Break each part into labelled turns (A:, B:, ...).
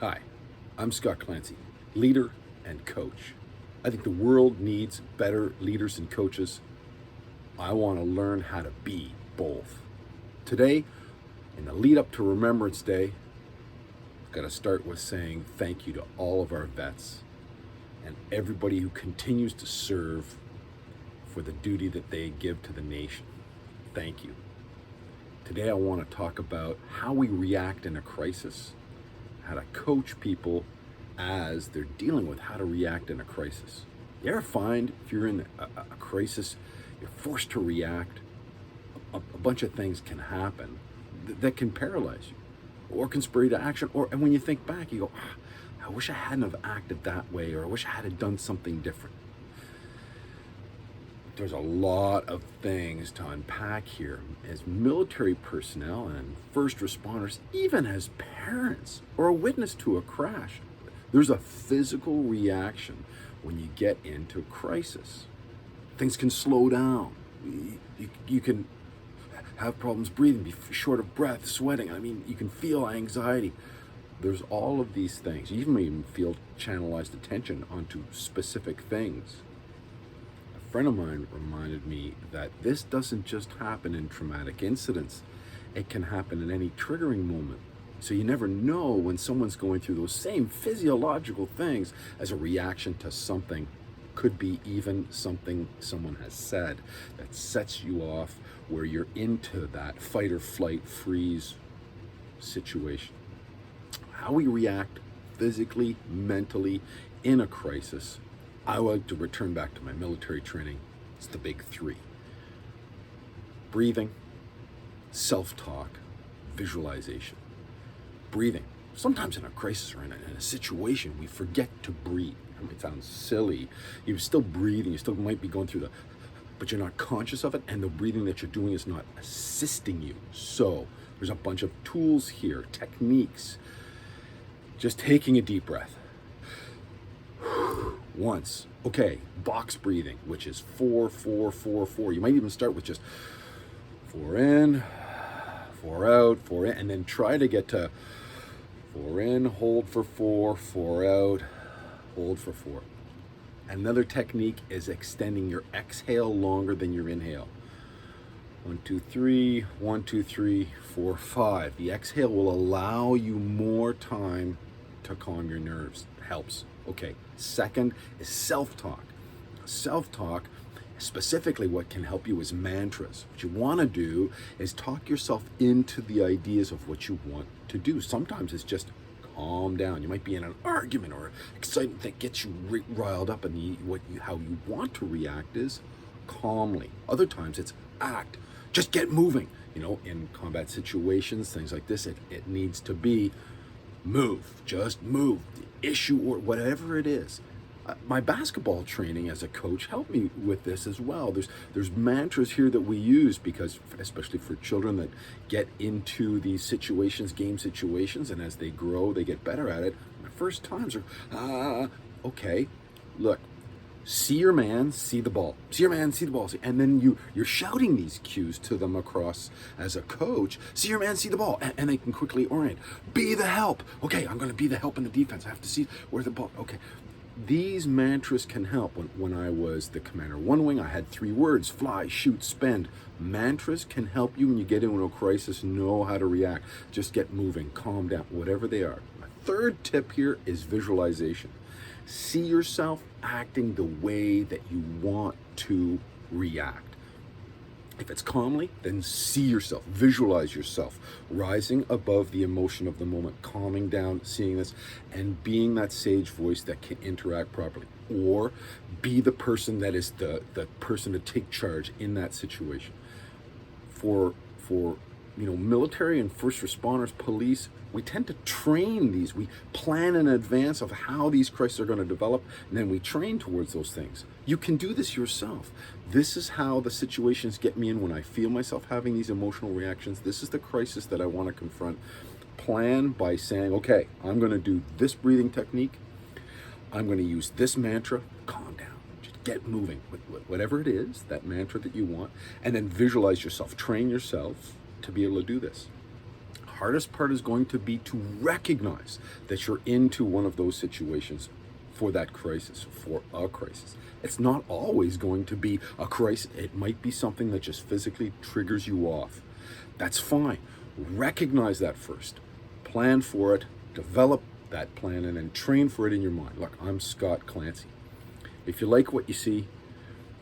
A: Hi, I'm Scott Clancy, leader and coach. I think the world needs better leaders and coaches. I want to learn how to be both. Today, in the lead up to Remembrance Day, I've got to start with saying thank you to all of our vets and everybody who continues to serve for the duty that they give to the nation. Thank you. Today, I want to talk about how we react in a crisis, how to coach people as they're dealing with how to react in a crisis. You ever find if you're in a crisis, you're forced to react, a bunch of things can happen that can paralyze you or can spur you to action. And when you think back, you go, I wish I hadn't have acted that way, or I wish I had done something different. There's a lot of things to unpack here as military personnel and first responders, even as parents or a witness to a crash. There's a physical reaction when you get into crisis. Things can slow down. You can have problems breathing, be short of breath, sweating. You can feel anxiety. There's all of these things. You even feel channelized attention onto specific things. A friend of mine reminded me that this doesn't just happen in traumatic incidents. It can happen in any triggering moment. So you never know when someone's going through those same physiological things as a reaction to something. Could be even something someone has said that sets you off where you're into that fight or flight freeze situation. How we react physically, mentally in a crisis. I like to return back to my military training. It's the big three: breathing, self-talk, visualization. Breathing. Sometimes in a crisis or in a situation, we forget to breathe. It sounds silly. You're still breathing. You still might be going through but you're not conscious of it, and the breathing that you're doing is not assisting you. So there's a bunch of tools here, techniques. Just taking a deep breath. Once. Okay, box breathing, which is 4, 4, 4, 4. You might even start with just 4 in, 4 out, 4 in, and then try to get to 4 in, hold for 4, 4 out, hold for 4. Another technique is extending your exhale longer than your inhale. 1, 2, 3, 1, 2, 3, 4, 5. The exhale will allow you more time to calm your nerves. It helps. Okay, second is self-talk. Self-talk, specifically what can help you is mantras. What you want to do is talk yourself into the ideas of what you want to do. Sometimes it's just calm down. You might be in an argument or excitement that gets you riled up, and how you want to react is calmly. Other times it's act. Just get moving. In combat situations, things like this, it needs to be move. Just move. The issue or whatever it is. My basketball training as a coach helped me with this as well. There's mantras here that we use because, especially for children that get into these situations, game situations, and as they grow, they get better at it. My first times are, okay, look, see your man, see the ball. See your man, see the ball. And then you're shouting these cues to them across as a coach. See your man, see the ball. And they can quickly orient. Be the help. Okay, I'm going to be the help in the defense. I have to see where the ball. Okay. These mantras can help. When I was the commander one wing, I had 3 words: fly, shoot, spend. Mantras can help you when you get into a crisis, know how to react. Just get moving, calm down, whatever they are. My third tip here is visualization. See yourself acting the way that you want to react. If it's calmly, then see yourself, visualize yourself rising above the emotion of the moment, calming down, seeing this, and being that sage voice that can interact properly. Or be the person that is the person to take charge in that situation. For military and first responders, police, we tend to train these. We plan in advance of how these crises are going to develop, and then we train towards those things. You can do this yourself. This is how the situations get me in when I feel myself having these emotional reactions. This is the crisis that I want to confront. Plan by saying, okay, I'm going to do this breathing technique. I'm going to use this mantra. Calm down. Just get moving with whatever it is, that mantra that you want, and then visualize yourself. Train yourself to be able to do this. hardest part is going to be to recognize that you're into one of those situations for that crisis, for a crisis. It's not always going to be a crisis. It might be something that just physically triggers you off. That's fine. Recognize that first. Plan for it, develop that plan, and then train for it in your mind. Look, I'm Scott Clancy. If you like what you see,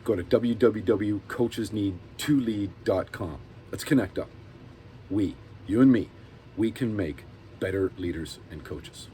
A: go to www.coachesneed2lead.com. Let's connect up. We, you and me, we can make better leaders and coaches.